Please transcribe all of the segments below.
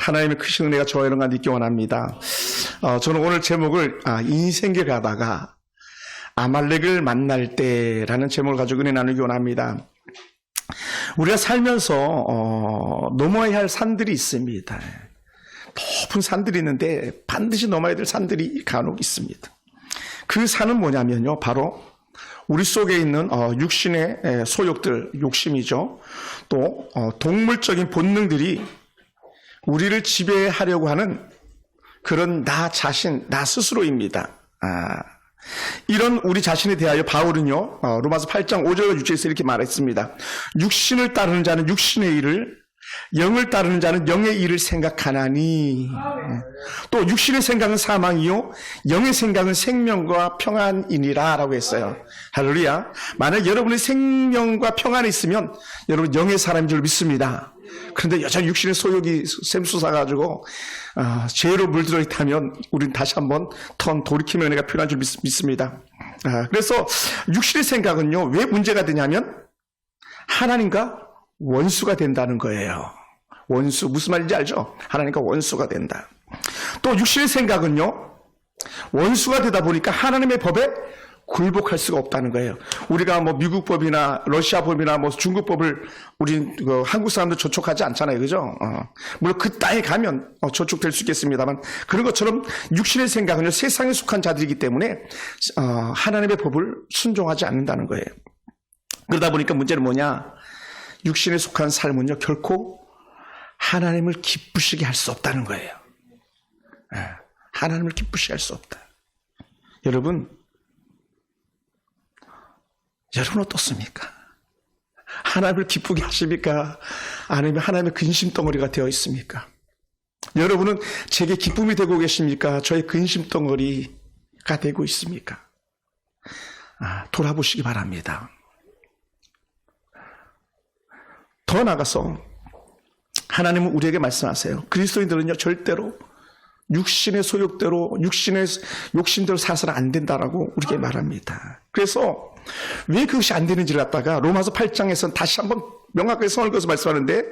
하나님의 크신 은혜가 저와 여러분과 있기 원합니다. 저는 오늘 제목을 인생길 가다가 아말렉을 만날 때라는 제목을 가지고 은혜 나누기 원합니다. 우리가 살면서 넘어야 할 산들이 있습니다. 높은 산들이 있는데 반드시 넘어야 될 산들이 간혹 있습니다. 그 산은 뭐냐면요, 바로 우리 속에 있는 육신의 소욕들, 욕심이죠. 또 동물적인 본능들이 우리를 지배하려고 하는 그런 나 자신, 나 스스로입니다. 이런 우리 자신에 대하여 바울은요, 로마서 8장 5절 6절에서 이렇게 말했습니다. 육신을 따르는 자는 육신의 일을, 영을 따르는 자는 영의 일을 생각하나니. 또 육신의 생각은 사망이요 영의 생각은 생명과 평안이니라 라고 했어요. 할렐루야. 만약 여러분의 생명과 평안이 있으면 여러분 영의 사람인 줄 믿습니다. 그런데 여전히 육신의 소욕이 샘솟아가지고 죄로 물들어 있다면 우리는 다시 한번 돌이킴의 은혜가 필요한 줄 믿습니다. 그래서 육신의 생각은요, 왜 문제가 되냐면 하나님과 원수가 된다는 거예요. 원수, 무슨 말인지 알죠? 하나님과 원수가 된다. 또 육신의 생각은요, 원수가 되다 보니까 하나님의 법에 굴복할 수가 없다는 거예요. 우리가 뭐 미국 법이나 러시아 법이나 뭐 중국 법을 우리 한국 사람들 저촉하지 않잖아요, 그죠? 물론 그 땅에 가면 저촉될 수 있겠습니다만, 그런 것처럼 육신의 생각은요, 세상에 속한 자들이기 때문에 하나님의 법을 순종하지 않는다는 거예요. 그러다 보니까 문제는 뭐냐? 육신에 속한 삶은요, 결코 하나님을 기쁘시게 할 수 없다는 거예요. 하나님을 기쁘시게 할 수 없다. 여러분 어떻습니까? 하나님을 기쁘게 하십니까? 아니면 하나님의 근심덩어리가 되어 있습니까? 여러분은 제게 기쁨이 되고 계십니까? 저의 근심덩어리가 되고 있습니까? 돌아보시기 바랍니다. 더 나아가서 하나님은 우리에게 말씀하세요. 그리스도인들은요, 절대로 육신의 소욕대로, 육신의 욕심대로 살아서는 안 된다라고 우리에게 말합니다. 그래서 왜 그것이 안 되는지를 갖다가 로마서 8장에서는 다시 한번 명확하게 선을 그어서 말씀하는데,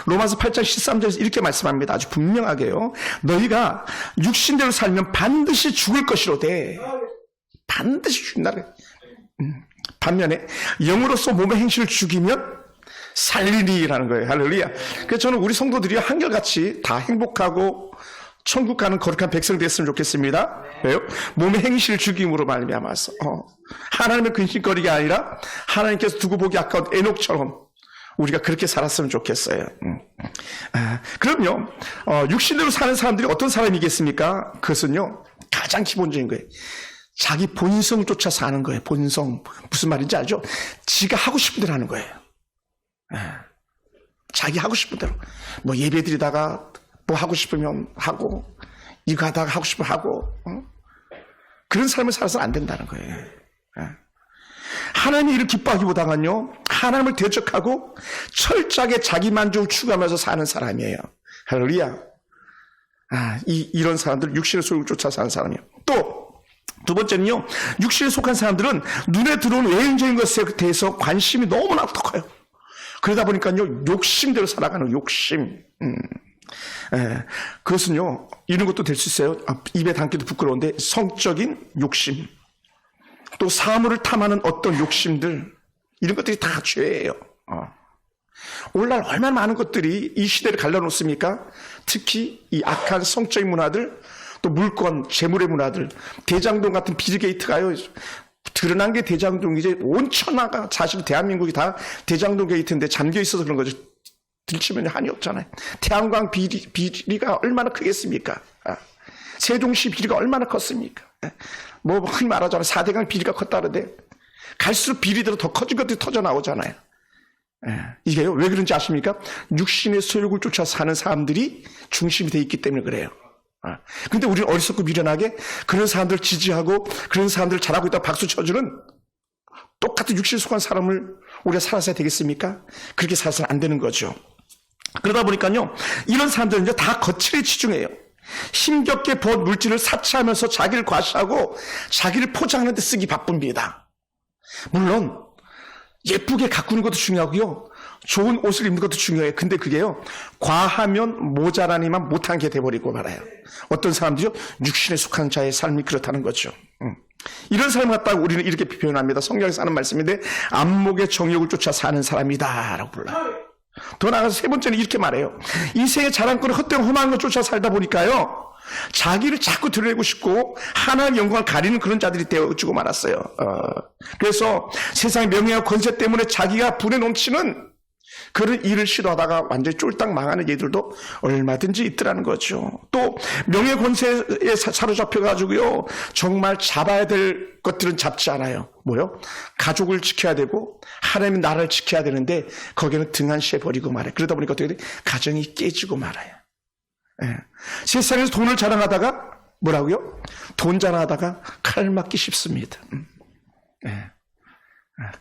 로마서 8장 13절에서 이렇게 말씀합니다. 아주 분명하게요. 너희가 육신대로 살면 반드시 죽을 것이로되, 반드시 죽는다. 반면에 영으로서 몸의 행실을 죽이면 살리리라는 거예요. 할렐루야. 그래서 저는 우리 성도들이 한결같이 다 행복하고 천국 가는 거룩한 백성 됐으면 좋겠습니다. 왜요? 몸의 행실을 죽임으로 말미암아서 하나님의 근심거리가 아니라 하나님께서 두고 보기 아까운 에녹처럼 우리가 그렇게 살았으면 좋겠어요. 그럼요, 육신대로 사는 사람들이 어떤 사람이겠습니까? 그것은요, 가장 기본적인 거예요. 자기 본성을 쫓아 사는 거예요. 본성. 무슨 말인지 알죠? 지가 하고 싶은 대로 하는 거예요. 자기 하고 싶은 대로, 뭐 예배 드리다가 뭐 하고 싶으면 하고, 이거 하다가 하고 싶으면 하고, 그런 삶을 살아서는 안 된다는 거예요. 하나님이 이를 기뻐하기보다는요, 하나님을 대적하고 철저하게 자기 만족을 추구하면서 사는 사람이에요. 할렐루야. 이런 사람들, 육신의 소욕을 쫓아 사는 사람이에요. 또 두 번째는요, 육신에 속한 사람들은 눈에 들어오는 외형적인 것에 대해서 관심이 너무나 커요. 그러다 보니까요, 욕심대로 살아가는 욕심. 그것은요, 이런 것도 될 수 있어요. 입에 담기도 부끄러운데, 성적인 욕심. 또 사물을 탐하는 어떤 욕심들. 이런 것들이 다 죄예요. 오늘날 얼마나 많은 것들이 이 시대를 갈라놓습니까? 특히 이 악한 성적인 문화들, 또 물권, 재물의 문화들, 대장동 같은 비즈게이트가요, 드러난 게 대장동, 이제 온 천하가, 사실 대한민국이 다 대장동 게이트인데 잠겨 있어서 그런 거죠. 들치면 한이 없잖아요. 태양광 비리가 얼마나 크겠습니까? 세종시 비리가 얼마나 컸습니까? 뭐 흔히 말하잖아요. 4대강 비리가 컸다는데 갈수록 비리대로 더 커진 것들이 터져 나오잖아요. 이게요, 왜 그런지 아십니까? 육신의 소욕을 쫓아 사는 사람들이 중심이 돼 있기 때문에 그래요. 근데 우리는 어리석고 미련하게 그런 사람들 지지하고 그런 사람들 잘하고 있다고 박수 쳐주는 똑같은 육신에 속한 사람을 우리가 살아서야 되겠습니까? 그렇게 살아서는 안 되는 거죠. 그러다 보니까요, 이런 사람들은 다 거칠에 치중해요. 힘겹게 번 물질을 사치하면서 자기를 과시하고 자기를 포장하는 데 쓰기 바쁩니다. 물론 예쁘게 가꾸는 것도 중요하고요. 좋은 옷을 입는 것도 중요해요. 근데 그게요, 과하면 모자라니만 못한 게 돼버리고 말아요. 어떤 사람들이요, 육신에 속한 자의 삶이 그렇다는 거죠. 이런 삶을 갖다가 우리는 이렇게 표현합니다. 성경에서 하는 말씀인데, 안목의 정욕을 쫓아 사는 사람이다 라고 불러요. 더 나아가서 세 번째는 이렇게 말해요. 인생의 자랑거리 헛되고 험한 것 쫓아 살다 보니까요, 자기를 자꾸 드러내고 싶고 하나님의 영광을 가리는 그런 자들이 되어지고 말았어요. 그래서 세상의 명예와 권세 때문에 자기가 불에 넘치는 그런 일을 시도하다가 완전히 쫄딱 망하는 얘들도 얼마든지 있더라는 거죠. 또 명예 권세에 사로잡혀가지고요, 정말 잡아야 될 것들은 잡지 않아요. 뭐요? 가족을 지켜야 되고 하나님의 나라를 지켜야 되는데 거기는 등한시해 버리고 말아요. 그러다 보니까 어떻게 돼? 가정이 깨지고 말아요. 예. 세상에서 돈을 자랑하다가 뭐라고요? 돈 자랑하다가 칼 맞기 쉽습니다. 예.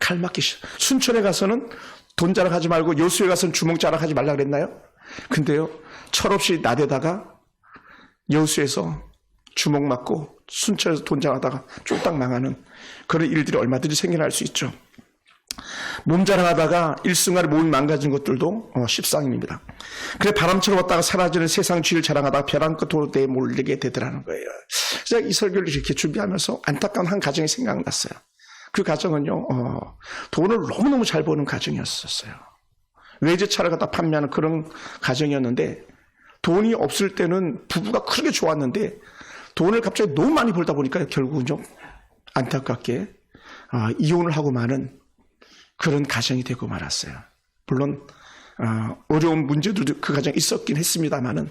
칼 맞기 쉽. 순천에 가서는 돈 자랑하지 말고 요수에 가서는 주먹 자랑하지 말라 그랬나요? 근데요, 철없이 나대다가 여수에서 주먹 맞고 순천에서 돈 자랑하다가 쫄딱 망하는 그런 일들이 얼마든지 생겨날 수 있죠. 몸 자랑하다가 일순간에 몸이 망가진 것들도 십상입니다. 그래 바람처럼 왔다가 사라지는 세상 쥐를 자랑하다가 벼랑 끝으로 내몰리게 되더라는 거예요. 제가 이 설교를 이렇게 준비하면서 안타까운 한 가정이 생각났어요. 그 가정은요, 돈을 너무너무 잘 버는 가정이었었어요. 외제차를 갖다 판매하는 그런 가정이었는데, 돈이 없을 때는 부부가 크게 좋았는데 돈을 갑자기 너무 많이 벌다 보니까 결국은 좀 안타깝게 이혼을 하고 마는 그런 가정이 되고 말았어요. 물론 어려운 문제들도 그 가정에 있었긴 했습니다만은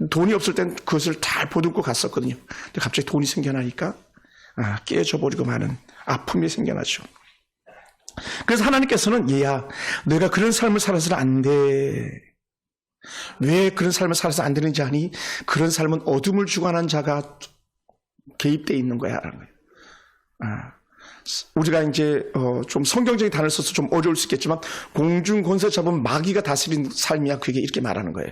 돈이 없을 땐 그것을 잘 보듬고 갔었거든요. 근데 갑자기 돈이 생겨나니까 깨져 버리고 마는 아픔이 생겨나죠. 그래서 하나님께서는 얘야, 내가 그런 삶을 살아서는 안 돼. 왜 그런 삶을 살아서 안 되는지 아니? 그런 삶은 어둠을 주관한 자가 개입되어 있는 거야 라는 거예요. 우리가 이제 좀 성경적인 단어를 써서 좀 어려울 수 있겠지만, 공중 권세 잡은 마귀가 다스린 삶이야, 그게 이렇게 말하는 거예요.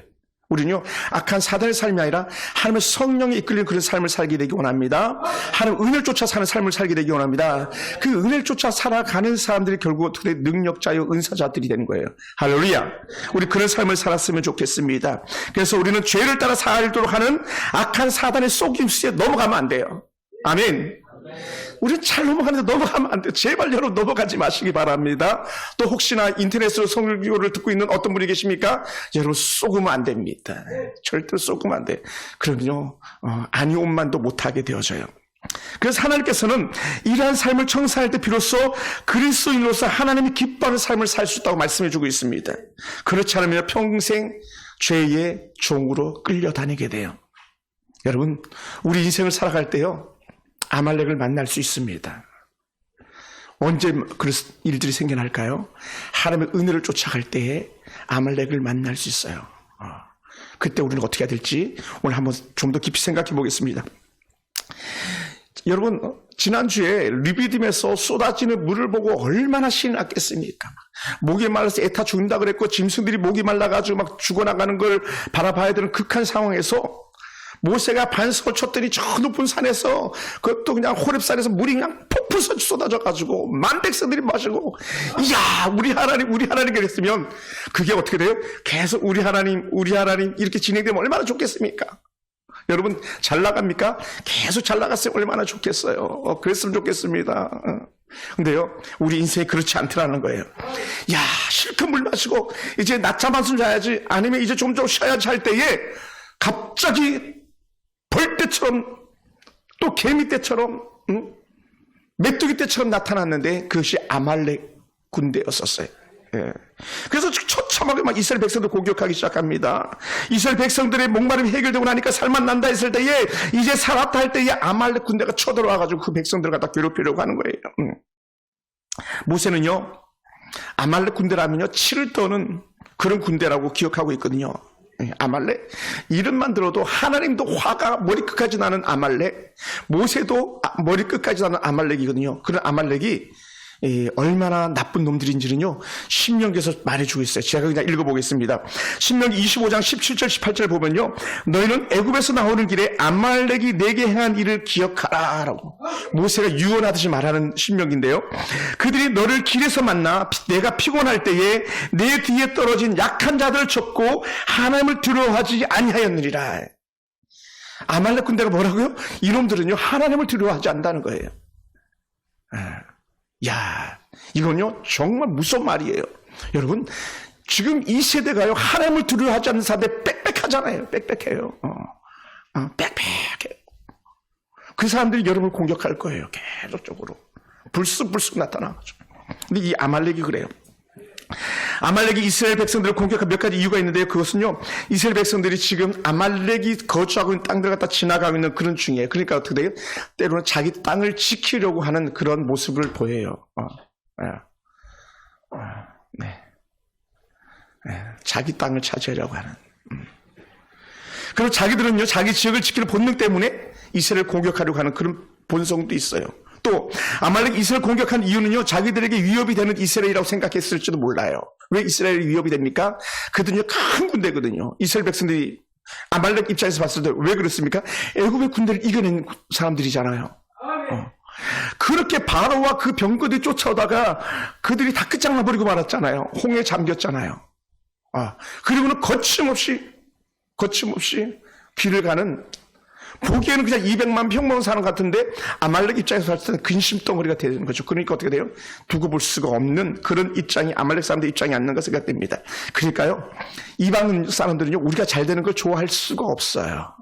우리는요, 악한 사단의 삶이 아니라 하나님의 성령에 이끌리는 그런 삶을 살게 되기 원합니다. 하나님 은혜를 쫓아 사는 삶을 살게 되기 원합니다. 그 은혜를 쫓아 살아가는 사람들이 결국 어떻게 능력자요 은사자들이 되는 거예요. 할렐루야. 우리 그런 삶을 살았으면 좋겠습니다. 그래서 우리는 죄를 따라 살도록 하는 악한 사단의 속임수에 넘어가면 안 돼요. 아멘. 우리는 잘 넘어가는데 넘어가면 안 돼요. 제발 여러분 넘어가지 마시기 바랍니다. 또 혹시나 인터넷으로 설교를 듣고 있는 어떤 분이 계십니까? 여러분 쏘으면 안 됩니다. 절대로 쏘으면 안 돼요. 그러면요, 아니온만도 못하게 되어져요. 그래서 하나님께서는 이러한 삶을 청사할 때 비로소 그리스도인으로서 하나님이 기뻐하는 삶을 살 수 있다고 말씀해주고 있습니다. 그렇지 않으면 평생 죄의 종으로 끌려다니게 돼요. 여러분, 우리 인생을 살아갈 때요, 아말렉을 만날 수 있습니다. 언제 그런 일들이 생겨날까요? 하나님의 은혜를 쫓아갈 때에 아말렉을 만날 수 있어요. 그때 우리는 어떻게 해야 될지 오늘 한번 좀 더 깊이 생각해 보겠습니다. 여러분, 지난주에 리비딤에서 쏟아지는 물을 보고 얼마나 신이 났겠습니까? 목이 말라서 애타 죽는다 그랬고, 짐승들이 목이 말라가지고 막 죽어나가는 걸 바라봐야 되는 극한 상황에서 모세가 반석을 쳤더니 저 높은 산에서, 그것도 그냥 호렙산에서 물이 그냥 폭풍 쏟아져가지고 만백성들이 마시고, 이야, 우리 하나님 그랬으면 그게 어떻게 돼요? 계속 우리 하나님 이렇게 진행되면 얼마나 좋겠습니까? 여러분 잘 나갑니까? 계속 잘 나갔으면 얼마나 좋겠어요. 그랬으면 좋겠습니다. 근데요, 우리 인생이 그렇지 않더라는 거예요. 야, 실컷 물 마시고 이제 낮잠 한숨 자야지, 아니면 이제 좀 쉬어야지 할 때에 갑자기 벌떼처럼, 또 개미떼처럼, 메뚜기 떼처럼 나타났는데 그것이 아말렉 군대였었어요. 예. 그래서 처참하게 막 이스라엘 백성들 공격하기 시작합니다. 이스라엘 백성들의 목마름이 해결되고 나니까 살만 난다 했을 때에, 이제 살았다 할 때에 아말렉 군대가 쳐들어와가지고 그 백성들을 갖다 괴롭히려고 하는 거예요. 모세는요, 아말렉 군대라면요, 치를 떠는 그런 군대라고 기억하고 있거든요. 아말렉, 이름만 들어도 하나님도 화가 머리끝까지 나는 아말렉, 모세도 머리끝까지 나는 아말렉이거든요. 그런 아말렉이 얼마나 나쁜 놈들인지는요, 신명기에서 말해주고 있어요. 제가 그냥 읽어보겠습니다. 신명기 25장 17절 18절 보면요, 너희는 애굽에서 나오는 길에 아말렉이 내게 행한 일을 기억하라 라고 모세가 유언하듯이 말하는 신명기인데요, 그들이 너를 길에서 만나 내가 피곤할 때에 내 뒤에 떨어진 약한 자들을 쳤고 하나님을 두려워하지 아니하였느니라. 아말렉 군대가 뭐라고요? 이놈들은요, 하나님을 두려워하지 않는다는 거예요. 야, 이건요 정말 무서운 말이에요. 여러분, 지금 이 세대가요 하나님을 두려워하지 않는 사람들 빽빽하잖아요. 빽빽해요. 빽빽해요. 그 사람들이 여러분을 공격할 거예요. 계속적으로 불쑥불쑥 나타나죠. 근데 이 아말렉이 그래요. 아말렉이 이스라엘 백성들을 공격한 몇 가지 이유가 있는데요, 그것은요, 이스라엘 백성들이 지금 아말렉이 거주하고 있는 땅들 갖다 지나가고 있는 그런 중이에요. 그러니까 어떻게 돼요? 때로는 자기 땅을 지키려고 하는 그런 모습을 보여요. 자기 땅을 차지하려고 하는. 그리고 자기들은요, 자기 지역을 지키는 본능 때문에 이스라엘을 공격하려고 하는 그런 본성도 있어요. 또 아말렉 이스라엘 공격한 이유는요, 자기들에게 위협이 되는 이스라엘이라고 생각했을지도 몰라요. 왜 이스라엘이 위협이 됩니까? 그들은요 큰 군대거든요. 이스라엘 백성들이 아말렉 입장에서 봤을 때 왜 그렇습니까? 애굽의 군대를 이겨낸 사람들이잖아요. 그렇게 바로와 그 병거들이 쫓아오다가 그들이 다 끝장나버리고 말았잖아요. 홍해에 잠겼잖아요. 그리고는 거침없이 길을 가는, 보기에는 그냥 200만 평범한 사람 같은데 아말렉 입장에서 봤을 때는 근심덩어리가 되는 거죠. 그러니까 어떻게 돼요? 두고 볼 수가 없는 그런 입장이 아말렉 사람들 입장이 않는 것가 생각됩니다. 그러니까요, 이방 사람들은요, 우리가 잘 되는 걸 좋아할 수가 없어요.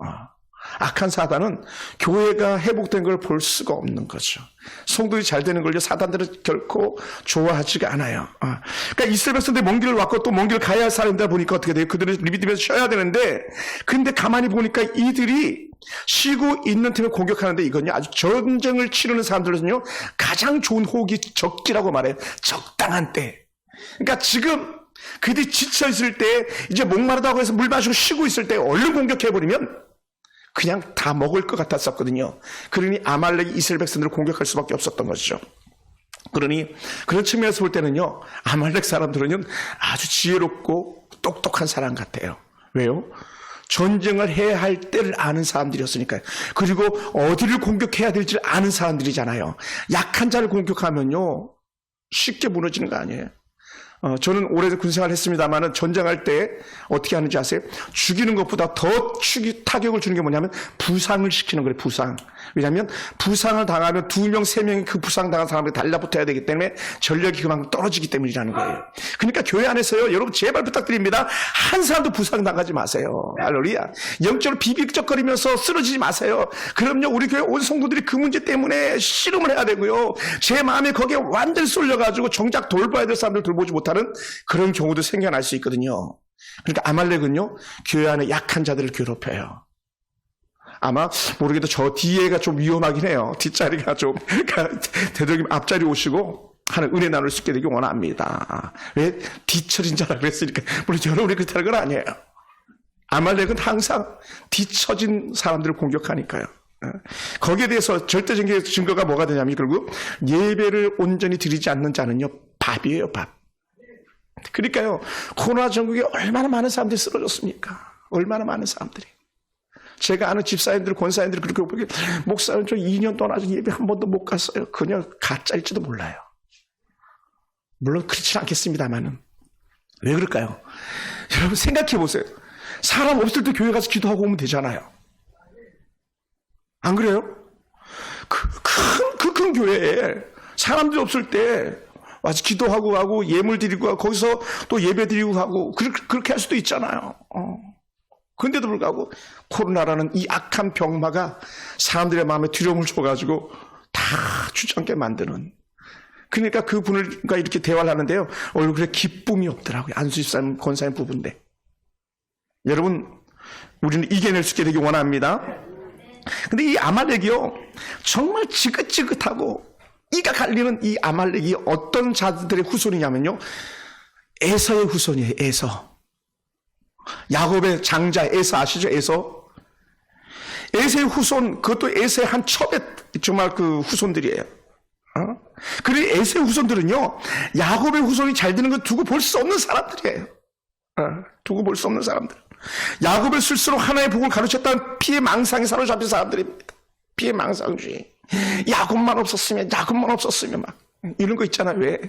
악한 사단은 교회가 회복된 걸 볼 수가 없는 거죠. 성도들이 잘 되는 걸요, 사단들은 결코 좋아하지가 않아요. 그러니까 이스라엘 백성들이 먼 길을 왔고 또 먼 길을 가야 할 사람들 보니까 어떻게 돼요? 그들은 리비딤에서 쉬어야 되는데, 근데 가만히 보니까 이들이 쉬고 있는 틈에 공격하는데, 이건요 아주 전쟁을 치르는 사람들은요 가장 좋은 호흡이 적기라고 말해요. 적당한 때. 그러니까 지금 그들이 지쳐 있을 때, 이제 목마르다고 해서 물 마시고 쉬고 있을 때 얼른 공격해버리면 그냥 다 먹을 것 같았었거든요. 그러니 아말렉이 이스라엘 백성들을 공격할 수밖에 없었던 것이죠. 그러니 그런 측면에서 볼 때는요, 아말렉 사람들은요 아주 지혜롭고 똑똑한 사람 같아요. 왜요? 전쟁을 해야 할 때를 아는 사람들이었으니까요. 그리고 어디를 공격해야 될지를 아는 사람들이잖아요. 약한 자를 공격하면요 쉽게 무너지는 거 아니에요. 저는 오래전 군생활을 했습니다만 전쟁할 때 어떻게 하는지 아세요? 죽이는 것보다 더 타격을 주는 게 뭐냐면 부상을 시키는 거예요. 부상. 왜냐하면 부상을 당하면 2명, 3명이 그 부상당한 사람들이 달라붙어야 되기 때문에 전력이 그만큼 떨어지기 때문이라는 거예요. 그러니까 교회 안에서요, 여러분 제발 부탁드립니다. 한 사람도 부상당하지 마세요. 할렐루야. 영적으로 비빅적거리면서 쓰러지지 마세요. 그럼요, 우리 교회 온 성도들이 그 문제 때문에 씨름을 해야 되고요, 제 마음이 거기에 완전히 쏠려가지고 정작 돌봐야 될 사람들 돌보지 못하는 그런 경우도 생겨날 수 있거든요. 그러니까 아말렉은요, 교회 안에 약한 자들을 괴롭혀요. 아마 모르게도 저 뒤에가 좀 위험하긴 해요. 뒷자리가 좀, 되도록이면 앞자리 오시고 하는 은혜 나눌 수 있게 되기 원합니다. 왜? 뒤처진 자라 그랬으니까. 물론 여러분이 그렇다는 건 아니에요. 아말렉은 항상 뒤처진 사람들을 공격하니까요. 거기에 대해서 절대적인 증거가 뭐가 되냐면, 결국 예배를 온전히 드리지 않는 자는요 밥이에요, 밥. 그러니까요, 코로나 전국에 얼마나 많은 사람들이 쓰러졌습니까? 얼마나 많은 사람들이. 제가 아는 집사님들, 권사님들이 그렇게 보기에, 목사는 저 2년 동안 아직 예배 한 번도 못 갔어요. 그냥 가짜일지도 몰라요. 물론 그렇지는 않겠습니다만은. 왜 그럴까요? 여러분 생각해 보세요. 사람 없을 때 교회 가서 기도하고 오면 되잖아요. 안 그래요? 큰 교회에 사람들이 없을 때 와서 기도하고 가고 예물 드리고 가고 거기서 또 예배 드리고 가고 그렇게 할 수도 있잖아요. 그런데도 불구하고 코로나라는 이 악한 병마가 사람들의 마음에 두려움을 줘가지고 다 주저앉게 만드는. 그러니까 그분과 이렇게 대화를 하는데요, 얼굴에 기쁨이 없더라고요. 안수집사님, 권사님 부부인데. 여러분, 우리는 이겨낼 수 있게 되기 원합니다. 근데 이 아말렉이요, 정말 지긋지긋하고 이가 갈리는 이 아말렉이 어떤 자들의 후손이냐면요, 에서의 후손이에요. 에서. 야곱의 장자 에서 아시죠? 에서. 에서의 후손, 그것도 에서의 한 첩의 정말 그 후손들이에요. 그리고 에서의 후손들은요, 야곱의 후손이 잘 되는 걸 두고 볼 수 없는 사람들이에요. 두고 볼 수 없는 사람들. 야곱의 술수로 하나의 복을 가르쳤다는 피의 망상에 사로잡힌 사람들입니다. 피의 망상주의. 야곱만 없었으면 막 이런 거 있잖아요. 왜?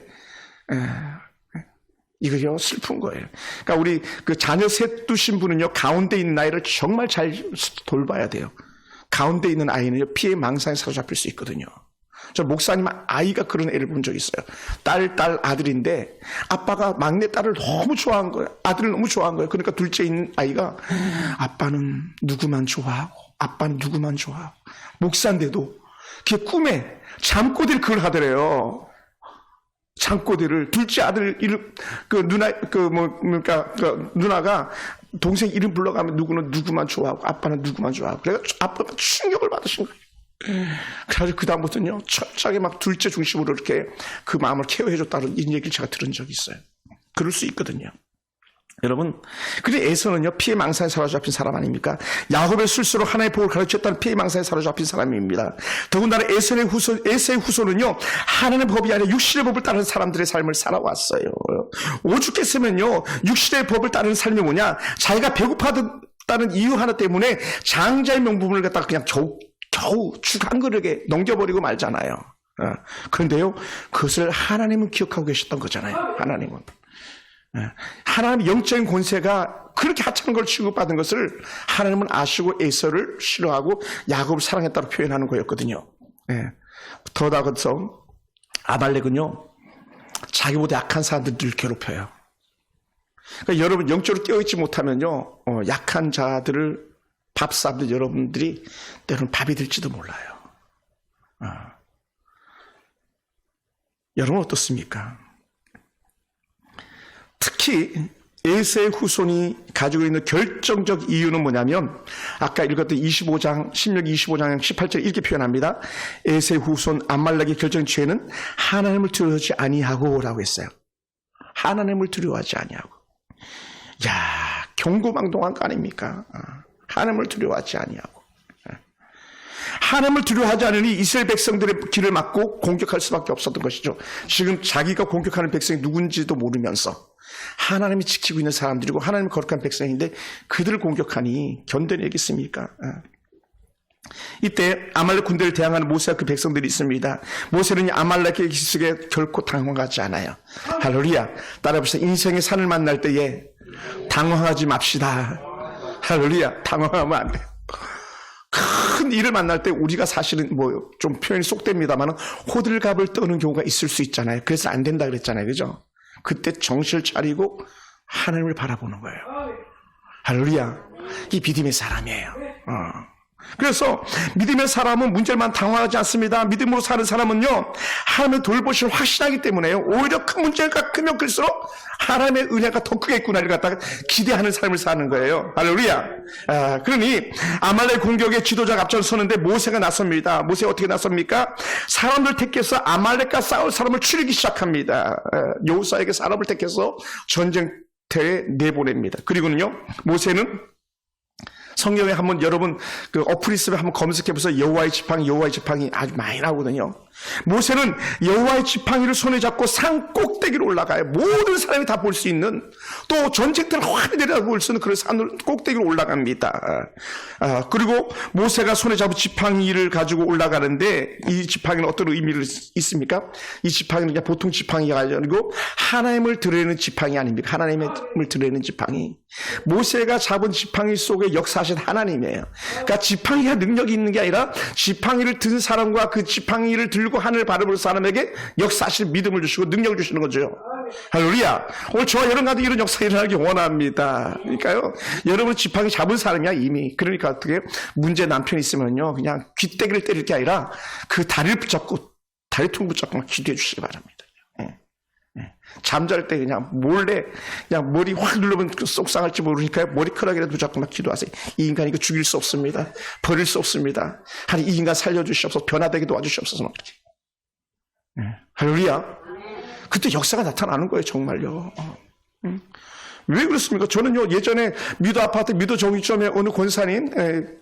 이거요, 슬픈 거예요. 그러니까 우리 그 자녀 셋 두신 분은요, 가운데 있는 아이를 정말 잘 돌봐야 돼요. 가운데 있는 아이는요, 피의 망상에 사로잡힐 수 있거든요. 저 목사님 아이가 그런 애를 본 적 있어요. 딸, 아들인데 아빠가 막내 딸을 너무 좋아한 거예요. 아들을 너무 좋아한 거예요. 그러니까 둘째 있는 아이가 아빠는 누구만 좋아하고 아빠는 누구만 좋아하고 목사인데도 걔 꿈에 잠꼬대를 그걸 하더래요. 잠꼬대를 둘째 아들 이름 그 누나가 동생 이름 불러가면 누구는 누구만 좋아하고 아빠는 누구만 좋아하고 그래서 아빠가 충격을 받으신 거예요. 그래서 그 다음부터는요 철저하게 막 둘째 중심으로 이렇게 그 마음을 케어해줬다는 이런 얘기를 제가 들은 적이 있어요. 그럴 수 있거든요. 여러분, 그래 에서는요 피의 망상에 사로잡힌 사람 아닙니까? 야곱의 술수로 하나의 복을 가르쳤다는 피의 망상에 사로잡힌 사람입니다. 더군다나 에서의 후손은요 하나님의 법이 아니라 육신의 법을 따르는 사람들의 삶을 살아왔어요. 오죽했으면요 육신의 법을 따르는 삶이 뭐냐, 자기가 배고파다는 이유 하나 때문에 장자의 명분을 갖다가 그냥 겨우 죽 한 그릇에 넘겨버리고 말잖아요. 그런데요 그것을 하나님은 기억하고 계셨던 거잖아요. 하나님의 영적인 권세가 그렇게 하찮은 걸 취급받은 것을 하나님은 아시고 에서를 싫어하고 야곱을 사랑했다고 표현하는 거였거든요. 더 나아가서 아말렉은요 자기보다 약한 사람들을 괴롭혀요. 그러니까 여러분 영적으로 깨어있지 못하면요 약한 자들을 밥사람들 여러분들이 때로는 밥이 될지도 몰라요. 여러분 어떻습니까? 특히 에서의 후손이 가지고 있는 결정적 이유는 뭐냐면 아까 읽었던 25장 신명기 25장 18절 이렇게 표현합니다. 에서의 후손 아말렉의 결정적 죄는 하나님을 두려워하지 아니하고 라고 했어요. 하나님을 두려워하지 아니하고. 야, 경고망동한 거 아닙니까? 하나님을 두려워하지 아니하고. 하나님을 두려워하지 않으니 이스라엘 백성들의 길을 막고 공격할 수밖에 없었던 것이죠. 지금 자기가 공격하는 백성이 누군지도 모르면서 하나님이 지키고 있는 사람들이고 하나님이 거룩한 백성인데 그들을 공격하니 견뎌내겠습니까? 이때 아말렉 군대를 대항하는 모세와 그 백성들이 있습니다. 모세는 아말렉의 기습에 결코 당황하지 않아요. 할렐루야. 따라해보세요. 인생의 산을 만날 때에 당황하지 맙시다. 할렐루야. 당황하면 안 돼요. 큰 일을 만날 때 우리가 사실은 뭐 좀 표현이 쏙됩니다만 호들갑을 떠는 경우가 있을 수 있잖아요. 그래서 안 된다 그랬잖아요. 그죠? 그때 정신을 차리고 하나님을 바라보는 거예요. 할렐루야. 이 믿음의 사람이에요. 그래서 믿음의 사람은 문제만 당황하지 않습니다. 믿음으로 사는 사람은요 하나님의 돌보심을 확신하기 때문에요 오히려 큰 문제가 크면 클수록 하나님의 은혜가 더 크겠구나를 갖다가 기대하는 삶을 사는 거예요. 할렐루야. 그러니 아말렉 공격에 지도자가 앞장서는데 모세가 나섭니다. 모세가 어떻게 나섭니까? 사람들 택해서 아말렉과 싸울 사람을 추리기 시작합니다. 여호수아에게 사람을 택해서 전쟁터에 내보냅니다. 그리고는요 모세는 성경에 한번 여러분 그 어플 있으면 한번 검색해 보세요. 여호와의 지팡이 아주 많이 나오거든요. 모세는 여호와의 지팡이를 손에 잡고 산 꼭대기로 올라가요. 모든 사람이 다 볼 수 있는 또 전쟁터를 환히 내려다볼 수 있는 그런 산 꼭대기로 올라갑니다. 그리고 모세가 손에 잡은 지팡이를 가지고 올라가는데 이 지팡이는 어떤 의미를 있습니까? 이 지팡이는 그냥 보통 지팡이가 아니고 하나님을 드러내는 지팡이 아닙니까? 하나님을 드러내는 지팡이. 모세가 잡은 지팡이 속에 역사하신 하나님이에요. 그러니까 지팡이가 능력이 있는 게 아니라 지팡이를 든 사람과 그 지팡이를 들고 하늘을 바라볼 사람에게 역사하신 믿음을 주시고 능력을 주시는 거죠. 할렐루야. 오늘 저와 여러분 가운데 이런 역사가 일어나기 원합니다. 그러니까요 여러분 지팡이 잡은 사람이야 이미. 그러니까 어떻게 문제 남편이 있으면요 그냥 귀때기를 때릴 게 아니라 그 다리를 붙잡고 다리통 붙잡고 막 기도해 주시기 바랍니다. 잠잘 때 그냥 몰래 그냥 머리 확 누르면 속상할지 모르니까 머리카락이라도 잡고 막 기도하세요. 이 인간 이거 죽일 수 없습니다. 버릴 수 없습니다. 하나님 이 인간 살려주시옵소서. 변화되게 도와주시옵소서. 막 할렐루야. 그때 역사가 나타나는 거예요 정말요. 왜 그렇습니까? 저는요, 예전에 미도 아파트, 미도 정육점에 어느 권사님,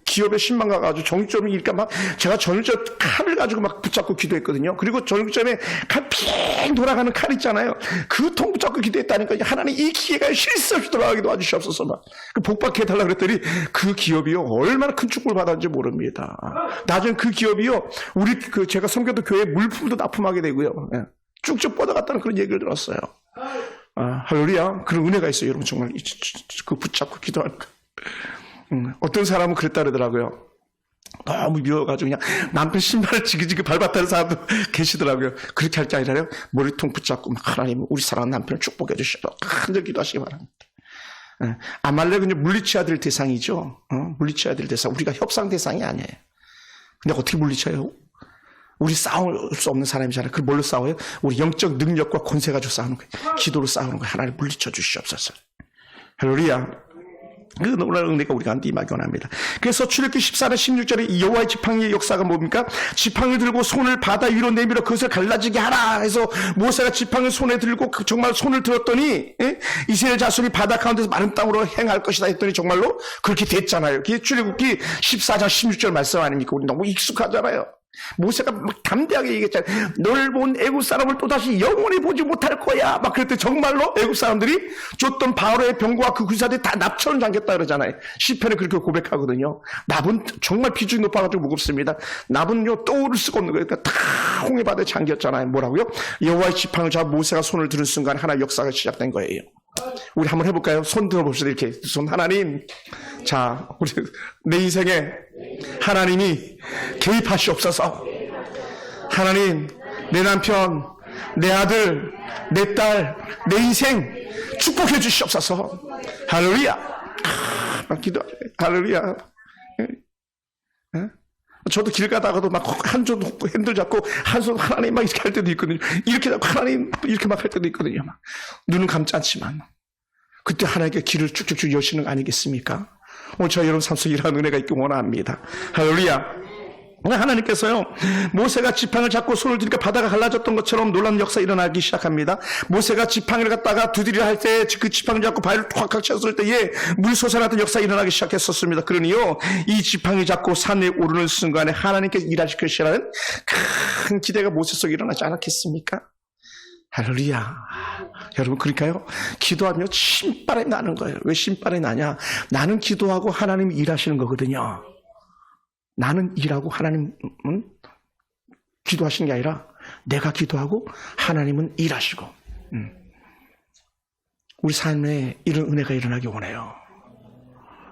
기업에 신방 가가지고 정육점이 일까 막, 제가 정육점 칼을 가지고 막 붙잡고 기도했거든요. 그리고 정육점에 칼 핑 돌아가는 칼 있잖아요. 그 통 붙잡고 기도했다니까, 하나님 이 기회가 실수 없이 돌아가게 도와주시옵소서 막. 복받게 해달라 그랬더니 그 기업이요, 얼마나 큰 축복을 받았는지 모릅니다. 나중에 그 기업이요, 제가 섬겨도 교회 물품도 납품하게 되고요. 쭉쭉 뻗어갔다는 그런 얘기를 들었어요. 할렐루야. 그런 은혜가 있어요. 여러분 정말 그 붙잡고 기도하는 거. 어떤 사람은 그랬다 그러더라고요. 너무 미워가지고 그냥 남편 신발을 지그지그 밟았다는 사람도 계시더라고요. 그렇게 할 게 아니라요. 머리통 붙잡고 하나님 우리 사랑하는 남편을 축복해 주시고 간절히 기도하시기 바랍니다. 아말렉은 물리쳐야 될 대상이죠. 물리쳐야 될 대상. 우리가 협상 대상이 아니에요. 근데 어떻게 물리쳐요? 우리 싸울 수 없는 사람이잖아요. 그걸 뭘로 싸워요? 우리 영적 능력과 권세 가지고 싸우는 거예요. 기도로 싸우는 거예요. 하나님 물리쳐 주시옵소서. 할렐루야. 그 놀라운 은혜가 우리가 한테 임하기 원합니다. 그래서 출애굽기 14장 16절에 여호와의 지팡이의 역사가 뭡니까? 지팡이를 들고 손을 바다 위로 내밀어 그것을 갈라지게 하라 해서 모세가 지팡이를 손에 들고 정말 손을 들었더니 이스라엘 자손이 바다 가운데서 마른 땅으로 행할 것이다 했더니 정말로 그렇게 됐잖아요. 그게 출애굽기 14장 16절 말씀 아닙니까? 우리 너무 익숙하잖아요. 모세가 막 담대하게 얘기했잖아요. 널 본 애굽 사람을 또다시 영원히 보지 못할 거야. 막 그랬더니 정말로 애굽 사람들이 줬던 바로의 병거와 그 군사들이 다 납처럼 잠겼다 그러잖아요. 시편에 그렇게 고백하거든요. 납은 정말 비중이 높아가지고 무겁습니다. 납은요 떠오를 수가 없는 거예요. 그러니까 다 홍해 바다에 잠겼잖아요. 뭐라고요? 여호와의 지팡이를 잡아 모세가 손을 들은 순간 하나의 역사가 시작된 거예요. 우리 한번 해볼까요? 손 들어봅시다. 이렇게 손. 하나님, 자 우리 내 인생에 하나님이 개입하시옵소서. 하나님, 내 남편, 내 아들, 내 딸, 내 인생 축복해 주시옵소서. 할렐루야. 기도. 할렐루야. 저도 길 가다가도 막 한 손 핸들 잡고 한 손 하나님 막 이렇게 할 때도 있거든요. 이렇게 잡고 하나님 이렇게 막 할 때도 있거든요. 막. 눈은 감지 않지만 그때 하나님께 길을 쭉쭉쭉 여시는 거 아니겠습니까? 오늘 저 여러분 삶 속에 이러한 은혜가 있기 원합니다. 할렐루야. 하나님께서요, 모세가 지팡이를 잡고 손을 들니까 바다가 갈라졌던 것처럼 놀라운 역사가 일어나기 시작합니다. 모세가 지팡이를 갖다가 두드리려 할 때 그 지팡이를 잡고 발을 꽉꽉 쳤을 때에 물 솟아나던 역사가 일어나기 시작했었습니다. 그러니요, 이 지팡이 잡고 산에 오르는 순간에 하나님께서 일하실 것이라는 큰 기대가 모세 속에 일어나지 않았겠습니까? 할렐루야. 여러분, 그러니까요, 기도하며 신바람이 나는 거예요. 왜 신바람이 나냐? 나는 기도하고 하나님이 일하시는 거거든요. 나는 일하고 하나님은 기도하시는 게 아니라 내가 기도하고 하나님은 일하시고. 우리 삶에 이런 은혜가 일어나기 원해요.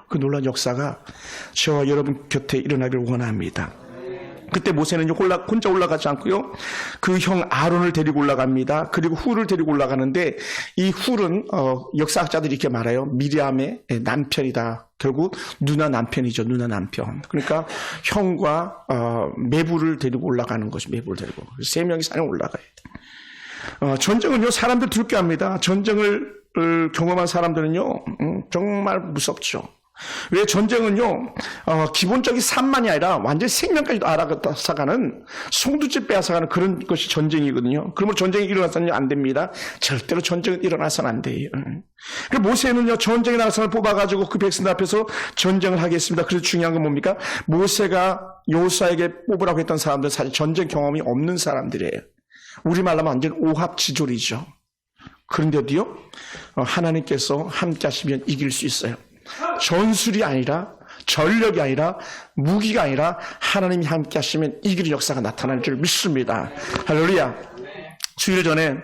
그 놀라운 역사가 저와 여러분 곁에 일어나기를 원합니다. 그때 모세는 혼자 올라가지 않고요. 그 형 아론을 데리고 올라갑니다. 그리고 훌을 데리고 올라가는데 이 훌은 역사학자들이 이렇게 말해요. 미리암의 남편이다. 결국 누나 남편이죠. 누나 남편. 그러니까 형과 메부를 데리고 올라가는 것이 메부를 데리고. 세 명이 산에 올라가요. 전쟁은요 사람들 두렵게 합니다. 전쟁을 경험한 사람들은요 정말 무섭죠. 왜 전쟁은요 기본적인 산만이 아니라 완전히 생명까지도 알아가는 송두째 빼앗아가는 그런 것이 전쟁이거든요. 그러면 전쟁이 일어나서는 안 됩니다. 절대로 전쟁은 일어나서는 안 돼요. 모세는요 전쟁에 나가서 뽑아가지고 그 백성들 앞에서 전쟁을 하겠습니다. 그래서 중요한 건 뭡니까? 모세가 여호수아에게 뽑으라고 했던 사람들은 사실 전쟁 경험이 없는 사람들이에요. 우리말로 하면 완전 오합지졸이죠. 그런데도요 하나님께서 함께 하시면 이길 수 있어요. 전술이 아니라 전력이 아니라 무기가 아니라 하나님이 함께 하시면 이기는 역사가 나타날 줄 믿습니다. 할렐루야. 수일 전에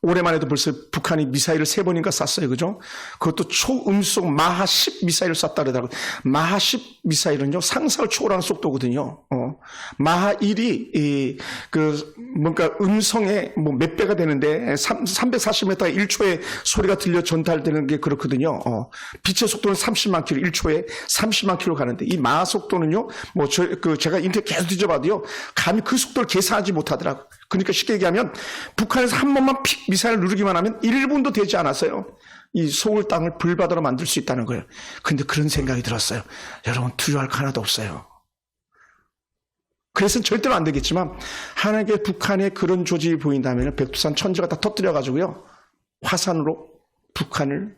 올해만 해도 벌써 북한이 미사일을 3번인가 쐈어요. 그죠? 그것도 초음속 마하 10 미사일을 쐈다 그러더라고요. 마하 10 미사일은요, 상상을 초월하는 속도거든요. 마하 1이, 뭔가 음성의 몇 배가 되는데, 340m가 1초에 소리가 들려 전달되는 게 그렇거든요. 빛의 속도는 30만 킬로, 1초에 30만 킬로 가는데, 이 마하 속도는요, 제가 인터넷 계속 뒤져봐도요, 감히 그 속도를 계산하지 못하더라고요. 그러니까 쉽게 얘기하면 북한에서 한 번만 픽 미사일을 누르기만 하면 1분도 되지 않았어요. 이 서울 땅을 불바다로 만들 수 있다는 거예요. 근데 그런 생각이 들었어요. 여러분 두려워할 거 하나도 없어요. 그래서는 절대로 안 되겠지만 하나님께 북한에 그런 조직이 보인다면 백두산 천지가 다 터뜨려가지고요. 화산으로 북한을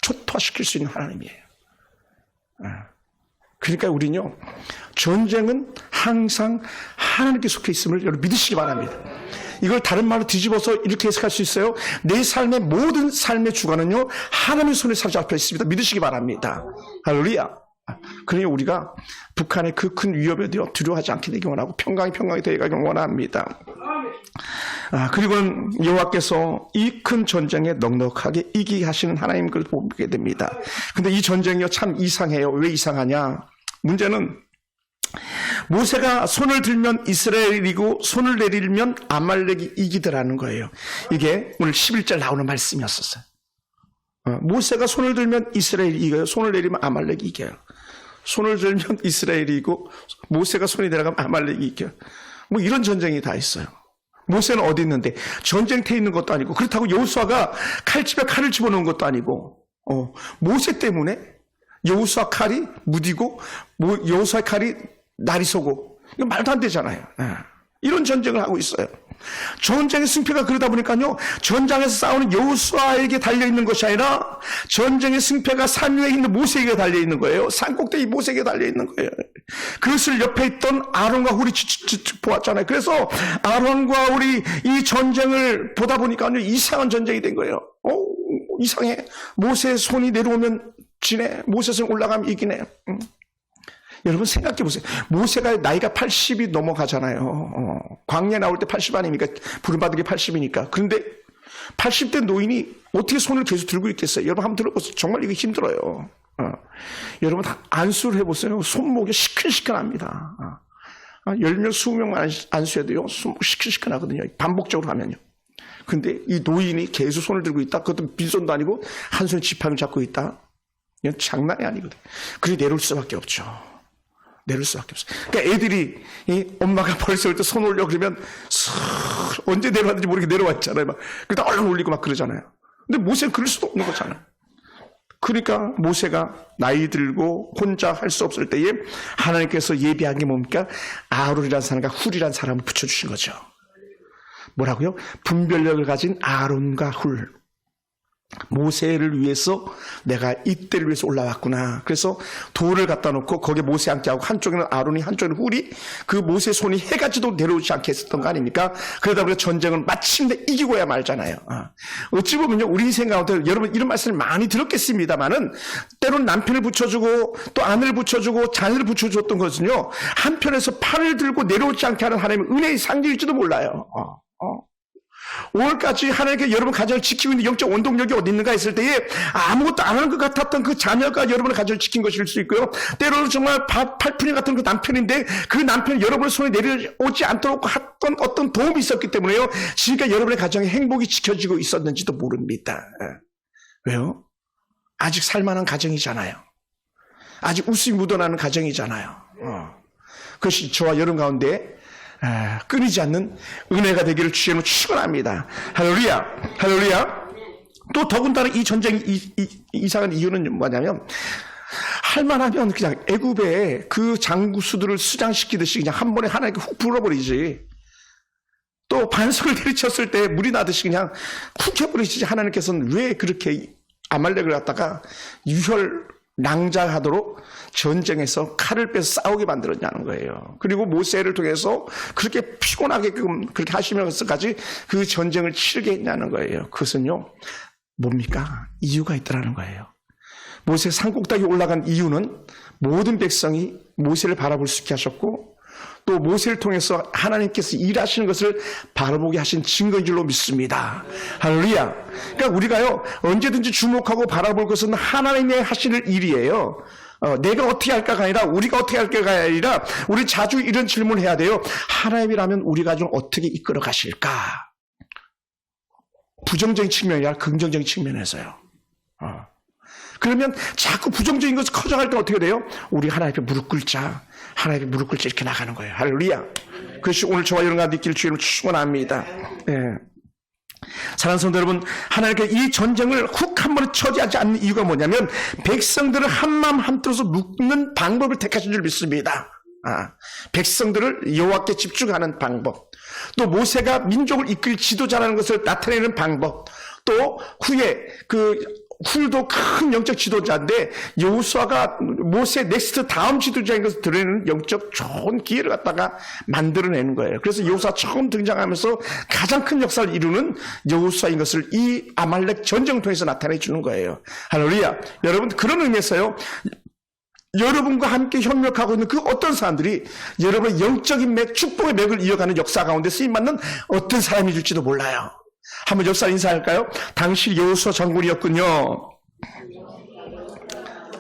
초토화시킬 수 있는 하나님이에요. 그러니까 우리는요, 전쟁은 항상 하나님께 속해 있음을 여러분 믿으시기 바랍니다. 이걸 다른 말로 뒤집어서 이렇게 해석할 수 있어요. 내 삶의 모든 삶의 주관은요, 하나님의 손에 사로잡혀 있습니다. 믿으시기 바랍니다. 할렐루야. 그러니 우리가 북한의 그 큰 위협에 대해 두려워하지 않게 되기 원하고 평강이 되어가기 원합니다. 그리고는 여호와께서 이 큰 전쟁에 넉넉하게 이기게 하시는 하나님 걸 보게 됩니다. 근데 이 전쟁이요 참 이상해요. 왜 이상하냐? 문제는 모세가 손을 들면 이스라엘이고 손을 내리면 아말렉이 이기더라는 거예요. 이게 오늘 11절 나오는 말씀이었었어요. 모세가 손을 들면 이스라엘이 이겨요. 손을 내리면 아말렉이 이겨요. 손을 들면 이스라엘이 이기고 모세가 손이 내려가면 아말렉이 이겨요. 뭐 이런 전쟁이 다 있어요. 모세는 어디 있는데 전쟁터에 있는 것도 아니고, 그렇다고 여호수아가 칼집에 칼을 집어넣은 것도 아니고, 모세 때문에 여호수아 칼이 무디고 여호수아의 칼이 날이 쏘고, 이거 말도 안 되잖아요. 이런 전쟁을 하고 있어요. 전쟁의 승패가 그러다 보니까요, 전장에서 싸우는 여호수아에게 달려있는 것이 아니라 전쟁의 승패가 산 위에 있는 모세에게 달려있는 거예요. 산 꼭대기 모세에게 달려있는 거예요. 그것을 옆에 있던 아론과 훌이 보았잖아요. 그래서 아론과 훌이 이 전쟁을 보다 보니까요, 이상한 전쟁이 된 거예요. 이상해. 모세의 손이 내려오면 지네, 모세 손이 올라가면 이기네. 여러분 생각해 보세요. 모세가 나이가 80이 넘어가잖아요. 광야 나올 때 80 아닙니까? 부름받은 게 80이니까. 그런데 80대 노인이 어떻게 손을 계속 들고 있겠어요? 여러분 한번 들어보세요. 정말 이거 힘들어요. 여러분 안수를 해보세요. 손목이 시큰시큰합니다. 10명, 20명 안수해도요, 손목 시큰시큰하거든요. 반복적으로 하면요. 근데 이 노인이 계속 손을 들고 있다? 그것도 빈손도 아니고 한 손에 지팡이를 잡고 있다? 이건 장난이 아니거든요. 그래 내려올 수밖에 없죠. 내릴 수밖에 없어요. 그러니까 애들이 엄마가 벌써 올 때 손 올려 그러면 언제 내려왔는지 모르게 내려와 있잖아요. 막 그러다 얼른 올리고 막 그러잖아요. 근데 모세는 그럴 수도 없는 거잖아요. 그러니까 모세가 나이 들고 혼자 할 수 없을 때에 하나님께서 예비한 게 뭡니까? 아론이라는 사람과 훌이라는 사람을 붙여주신 거죠. 뭐라고요? 분별력을 가진 아론과 훌. 모세를 위해서 내가 이때를 위해서 올라왔구나. 그래서 돌을 갖다 놓고 거기에 모세 앉게 하고 한쪽에는 아론이 한쪽에는 훌이, 그 모세 손이 해가지도 내려오지 않게 했었던 거 아닙니까? 그러다 보니까 전쟁은 마침내 이기고야 말잖아요. 어찌 보면요, 우리 인생 가운데 여러분 이런 말씀을 많이 들었겠습니다만은 때로는 남편을 붙여주고 또 아내를 붙여주고 자녀를 붙여줬던 것은요, 한편에서 팔을 들고 내려오지 않게 하는 하나님의 은혜의 상징일지도 몰라요. 5월까지 하나님께 여러분 가정을 지키고 있는 영적 원동력이 어디 있는가 했을 때에 아무것도 안 하는 것 같았던 그 자녀가 여러분의 가정을 지킨 것일 수 있고요. 때로는 정말 팔푼이 같은 그 남편인데 그 남편이 여러분의 손에 내려오지 않도록 했던 어떤 도움이 있었기 때문에요, 지금까지 여러분의 가정의 행복이 지켜지고 있었는지도 모릅니다. 왜요? 아직 살만한 가정이잖아요. 아직 웃음이 묻어나는 가정이잖아요. 그것이 저와 여러분 가운데 끊이지 않는 은혜가 되기를 주님으로 축원합니다. 할렐루야, 할렐루야. 또 더군다나 이 전쟁이 이상한 이유는 뭐냐면, 할만하면 그냥 애굽에 그 장구수들을 수장시키듯이 그냥 한 번에 하나님께 훅 불어버리지. 또 반석을 내리쳤을 때 물이 나듯이 그냥 쿡 해버리지. 하나님께서는 왜 그렇게 아말렉을 갖다가 낭자하도록 전쟁에서 칼을 빼서 싸우게 만들었냐는 거예요. 그리고 모세를 통해서 그렇게 피곤하게끔 그렇게 하시면서까지 그 전쟁을 치르게 했냐는 거예요. 그것은요, 뭡니까? 이유가 있더라는 거예요. 모세 산꼭대기에 올라간 이유는 모든 백성이 모세를 바라볼 수 있게 하셨고, 또 모세를 통해서 하나님께서 일하시는 것을 바라보게 하신 증거인 줄로 믿습니다. 할렐루야. 그러니까 우리가요, 언제든지 주목하고 바라볼 것은 하나님의 하시는 일이에요. 내가 어떻게 할까가 아니라 우리가 어떻게 할까가 아니라, 우리 자주 이런 질문을 해야 돼요. 하나님이라면 우리 가정을 어떻게 이끌어 가실까? 부정적인 측면이 아니라 긍정적인 측면에서요. 그러면 자꾸 부정적인 것이 커져갈 때 어떻게 돼요? 우리 하나님 앞에 무릎 꿇자. 하나님 앞에 무릎 꿇자. 이렇게 나가는 거예요. 할렐루야. 그것이 오늘 저와 여러분과 있기를 주님을 축원합니다. 사랑하는 성도 여러분, 하나님께 이 전쟁을 훅 한 번에 처리하지 않는 이유가 뭐냐면, 백성들을 한마음 한뜻으로 묶는 방법을 택하신 줄 믿습니다. 백성들을 여호와께 집중하는 방법, 또 모세가 민족을 이끌 지도자라는 것을 나타내는 방법, 또 후에 훌도 큰 영적 지도자인데 여호수아가 모세 넥스트 다음 지도자인 것을 드러내는 영적 좋은 기회를 갖다가 만들어내는 거예요. 그래서 여호수아 처음 등장하면서 가장 큰 역사를 이루는 여호수아인 것을 이 아말렉 전쟁을 통해서 나타내 주는 거예요. 할렐루야. 여러분, 그런 의미에서요, 여러분과 함께 협력하고 있는 그 어떤 사람들이 여러분의 영적인 맥, 축복의 맥을 이어가는 역사 가운데 쓰임받는 어떤 사람이 줄지도 몰라요. 한번 역사 인사할까요? 당시 여호수아 장군이었군요.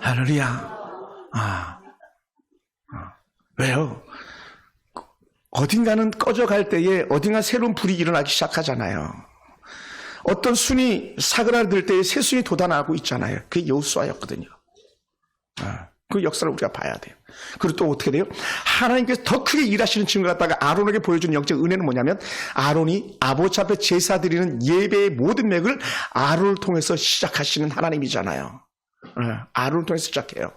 할렐루야. 왜요? 어딘가는 꺼져갈 때에 어딘가 새로운 불이 일어나기 시작하잖아요. 어떤 순이 사그라들 때에 새 순이 돋아나고 있잖아요. 그게 여호수아였거든요. 그 역사를 우리가 봐야 돼요. 그리고 또 어떻게 돼요? 하나님께서 더 크게 일하시는 친구 갖다가 아론에게 보여준 영적 은혜는 뭐냐면, 아론이 아버지 앞에 제사 드리는 예배의 모든 맥을 아론을 통해서 시작하시는 하나님이잖아요. 아론을 통해서 시작해요.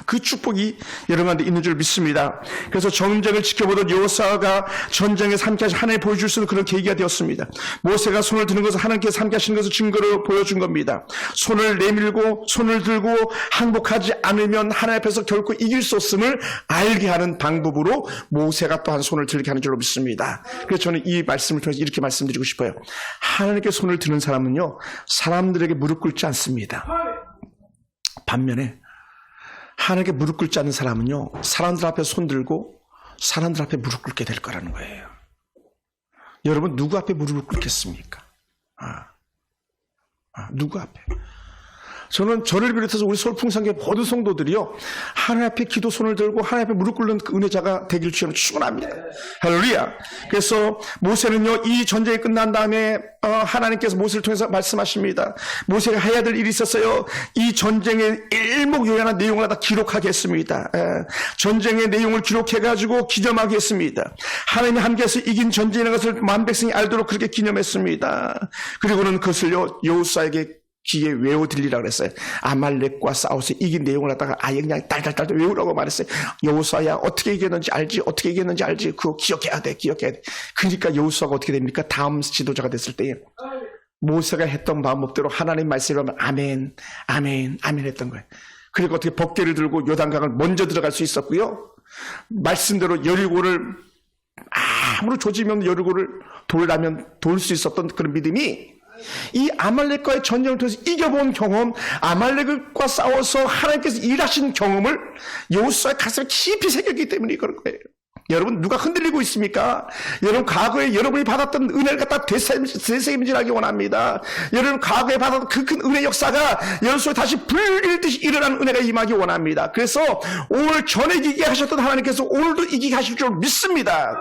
그 축복이 여러분한테 있는 줄 믿습니다. 그래서 전쟁을 지켜보던 여호수아가 전쟁에서 함께 하신 하나님 보여줄 수 있는 그런 계기가 되었습니다. 모세가 손을 드는 것은 하나님께서 함께 하시는 것을 증거로 보여준 겁니다. 손을 내밀고 손을 들고 항복하지 않으면 하나님 앞에서 결코 이길 수 없음을 알게 하는 방법으로 모세가 또한 손을 들게 하는 줄로 믿습니다. 그래서 저는 이 말씀을 통해서 이렇게 말씀드리고 싶어요. 하나님께 손을 드는 사람은요, 사람들에게 무릎 꿇지 않습니다. 반면에 하나님께 무릎 꿇지 않는 사람은요, 사람들 앞에 손 들고 사람들 앞에 무릎 꿇게 될 거라는 거예요. 여러분, 누구 앞에 무릎을 꿇겠습니까? 누구 앞에? 저는 저를 비롯해서 우리 서울풍산교회 모든 성도들이요, 하나님 앞에 기도 손을 들고 하나님 앞에 무릎 꿇는 그 은혜자가 되길 주여는 축원합니다. 할렐루야. 그래서 모세는요, 이 전쟁이 끝난 다음에 하나님께서 모세를 통해서 말씀하십니다. 모세가 해야 될 일이 있었어요. 이 전쟁의 일목요연한 내용을 다 기록하겠습니다. 전쟁의 내용을 기록해가지고 기념하겠습니다. 하나님이 함께해서 이긴 전쟁이라는 것을 만 백성이 알도록 그렇게 기념했습니다. 그리고는 그것을요, 여호수아에게 귀에 외워 들리라고 그랬어요. 아말렉과 싸워서 이긴 내용을 갖다가 아예 그냥 딸딸딸 외우라고 말했어요. 여호수아야, 어떻게 이겼는지 알지? 어떻게 이겼는지 알지? 그거 기억해야 돼. 기억해야 돼. 그러니까 여호수아가 어떻게 됩니까? 다음 지도자가 됐을 때에 모세가 했던 방법대로 하나님 말씀을 하면 아멘, 아멘, 아멘 했던 거예요. 그리고 어떻게 법궤를 들고 요단강을 먼저 들어갈 수 있었고요. 말씀대로 여리고를 아무런 조짐이 없는 여리고를 돌라면 돌 수 있었던 그런 믿음이, 이 아말렉과의 전쟁을 통해서 이겨본 경험, 아말렉과 싸워서 하나님께서 일하신 경험을 여호수아의 가슴에 깊이 새겼기 때문에 그런 거예요. 여러분, 누가 흔들리고 있습니까? 여러분, 과거에 여러분이 받았던 은혜를 갖다 되새김질하기 원합니다. 여러분, 과거에 받았던 그 큰 은혜 역사가 여러분 속에 다시 불일듯이 일어나는 은혜가 임하기 원합니다. 그래서 오늘 전에 이기게 하셨던 하나님께서 오늘도 이기게 하실 줄 믿습니다.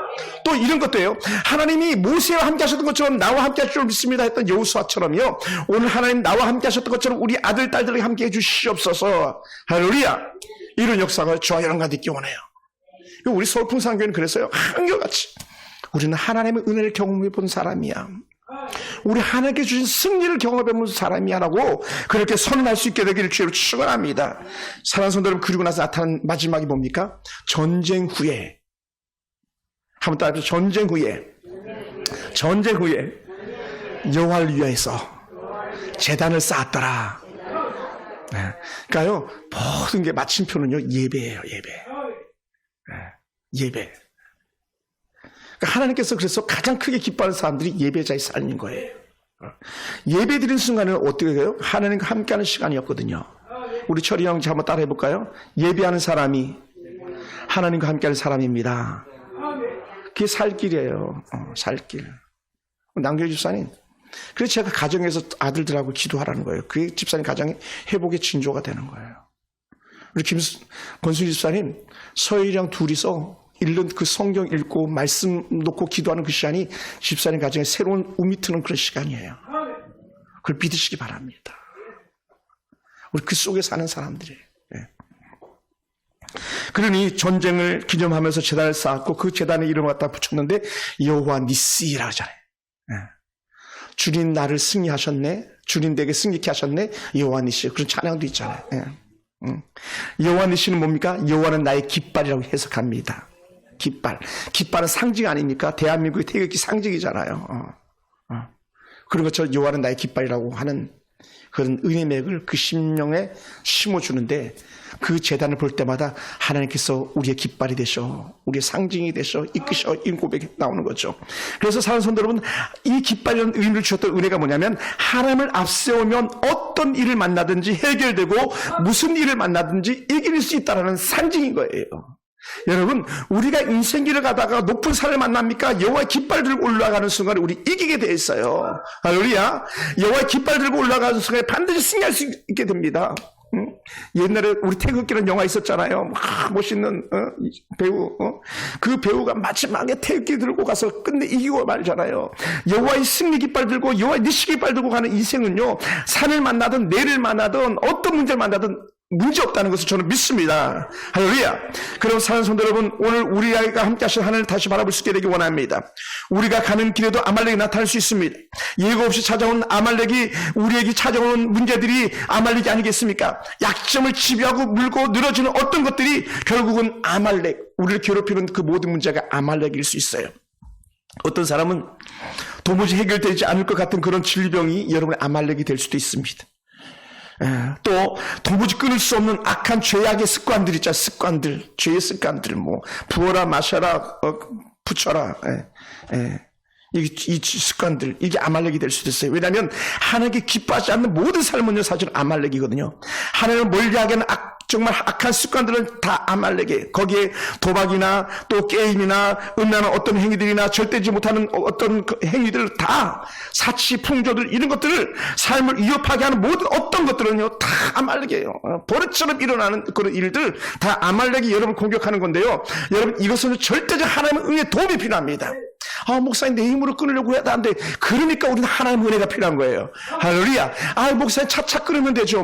또 이런 것도요, 하나님이 모세와 함께 하셨던 것처럼 나와 함께 하실 줄 믿습니다 했던 여호수아처럼요, 오늘 하나님 나와 함께 하셨던 것처럼 우리 아들, 딸들에게 함께 해주시옵소서. 할렐루야. 이런 역사가 저와 여러분과 있기 원해요. 우리 서울풍산교회는 그랬어요. 한결같이 우리는 하나님의 은혜를 경험해 본 사람이야. 우리 하나님께 주신 승리를 경험해 본 사람이야 라고 그렇게 선언할 수 있게 되기를 주로 축원합니다. 사랑하는 성도 여러분, 그리고 나서 나타난 마지막이 뭡니까? 전쟁 후에, 한번 따라해보세요. 전쟁 후에 여호와를 위하여서 제단을 쌓았더라. 그러니까요, 모든 게 마침표는요, 예배예요. 예배. 그러니까 하나님께서 그래서 가장 크게 기뻐하는 사람들이 예배자의 삶인 거예요. 예배 드리는 순간은 어떻게 해요? 하나님과 함께하는 시간이었거든요. 우리 철이 형 한번 따라해 볼까요? 예배하는 사람이 하나님과 함께하는 사람입니다. 그게 살 길이에요. 살 길. 남교희 집사님, 그래서 제가 가정에서 아들들하고 기도하라는 거예요. 그게 집사님 가정의 회복의 징조가 되는 거예요. 우리 권순희 집사님, 서일이랑 둘이서 읽는 그 성경 읽고 말씀 놓고 기도하는 그 시간이 집사님 가정에 새로운 움이 트는 그런 시간이에요. 그걸 믿으시기 바랍니다. 우리 그 속에 사는 사람들이에요. 그러니 전쟁을 기념하면서 제단을 쌓았고 그 제단에 이름을 갖다 붙였는데 여호와 니시라고 하잖아요. 주님 나를 승리하셨네. 주님 내게 승리케 하셨네. 여호와 니시. 그런 찬양도 있잖아요. 여호와 니시는 뭡니까? 여호와는 나의 깃발이라고 해석합니다. 깃발은 상징 아닙니까? 대한민국의 태극기 상징이잖아요. 그런 것처럼 여호와는 나의 깃발이라고 하는 그런 은혜 맥을 그 심령에 심어주는데 그 재단을 볼 때마다 하나님께서 우리의 깃발이 되셔, 우리의 상징이 되셔, 이끄셔, 이 고백이 나오는 거죠. 그래서 사랑하는 성도 여러분, 이 깃발이라는 의미를 주셨던 은혜가 뭐냐면 하나님을 앞세우면 어떤 일을 만나든지 해결되고 무슨 일을 만나든지 이길 수 있다는 상징인 거예요. 여러분, 우리가 인생길을 가다가 높은 산을 만납니까? 여호와의 깃발 들고 올라가는 순간에 우리 이기게 돼 있어요. 할렐루야. 여호와의 깃발 들고 올라가는 순간에 반드시 승리할 수 있게 됩니다. 옛날에 우리 태극기라는 영화 있었잖아요. 멋있는 배우. 그 배우가 마지막에 태극기 들고 가서 끝내 이기고 말잖아요. 여호와의 승리 깃발 들고 여호와의 니시 깃발 들고 가는 인생은요, 산을 만나든 내를 만나든 어떤 문제를 만나든 문제 없다는 것을 저는 믿습니다. 할렐루야. 그럼 사랑하는 성도 여러분, 오늘 우리가 함께 하신 하나님을 다시 바라볼 수 있게 되기 원합니다. 우리가 가는 길에도 아말렉이 나타날 수 있습니다. 예고 없이 찾아온 아말렉이, 우리에게 찾아오는 문제들이 아말렉이 아니겠습니까? 약점을 지배하고 물고 늘어지는 어떤 것들이 결국은 아말렉, 우리를 괴롭히는 그 모든 문제가 아말렉일 수 있어요. 어떤 사람은 도무지 해결되지 않을 것 같은 그런 질병이 여러분의 아말렉이 될 수도 있습니다. 또 도무지 끊을 수 없는 악한 죄악의 습관들 있잖아요. 습관들, 죄의 습관들, 뭐 부어라 마셔라 붙여라, 이 습관들, 이게 아말렉이 될 수도 있어요. 왜냐하면 하나님께 기뻐하지 않는 모든 삶은요, 사실 아말렉이거든요. 하나님을 멀리하게 하는 정말 악한 습관들은 다 아말렉이에요. 거기에 도박이나 또 게임이나 음란한 어떤 행위들이나 절대지 못하는 어떤 행위들, 다 사치, 풍조들, 이런 것들을 삶을 위협하게 하는 모든 어떤 것들은요, 다 아말렉이에요. 버릇처럼 일어나는 그런 일들, 다 아말렉이 여러분을 공격하는 건데요. 여러분, 이것은 절대적 하나님의 은혜의 도움이 필요합니다. 목사님 내 힘으로 끊으려고 해야 하는데, 그러니까 우리는 하나님의 은혜가 필요한 거예요. 할렐루야. 목사님 차차 끊으면 되죠.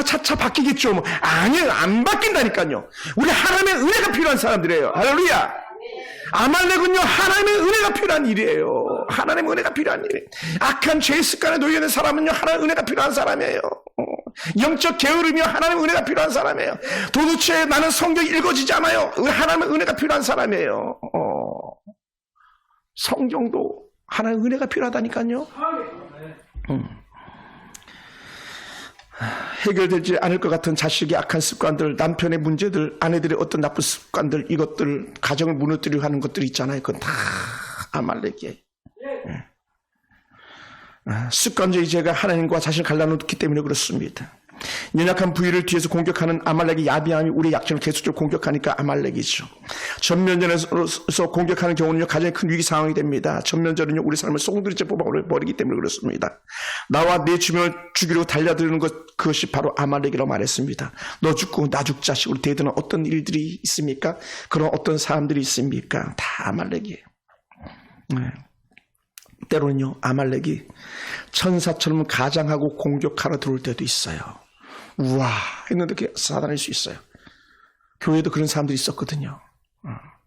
차차 바뀌겠죠. 아니에요. 안 바뀐다니까요. 우리 하나님의 은혜가 필요한 사람들이에요. 할렐루야. 아말렉은요, 하나님의 은혜가 필요한 일이에요. 하나님의 은혜가 필요한 일이에요. 악한 죄의 습관에 놓여 있는 사람은요, 하나님의 은혜가 필요한 사람이에요. 영적 게으름이요, 하나님의 은혜가 필요한 사람이에요. 도대체 나는 성경이 읽어지지 않아요. 하나님의 은혜가 필요한 사람이에요. 성경도 하나님의 은혜가 필요하다니까요. 해결되지 않을 것 같은 자식의 악한 습관들, 남편의 문제들, 아내들의 어떤 나쁜 습관들, 이것들, 가정을 무너뜨리려 하는 것들이 있잖아요. 그건 다 아말렉이에요. 습관적인 죄가 하나님과 자신을 갈라놓기 때문에 그렇습니다. 연약한 부위를 뒤에서 공격하는 아말렉의 야비함이 우리의 약점을 계속적으로 공격하니까 아말렉이죠. 전면전에서 공격하는 경우는요, 가장 큰 위기 상황이 됩니다. 전면전은요, 우리 삶을 송두리째 뽑아버리기 때문에 그렇습니다. 나와 내 주변을 죽이려고 달려드는 그것이 바로 아말렉이라고 말했습니다. 너 죽고 나 죽자 식으로 대드는 어떤 일들이 있습니까? 그런 어떤 사람들이 있습니까? 다 아말렉이에요. 때로는요, 아말렉이 천사처럼 가장하고 공격하러 들어올 때도 있어요. 우와 했는데 그게 사단일 수 있어요. 교회도 그런 사람들이 있었거든요.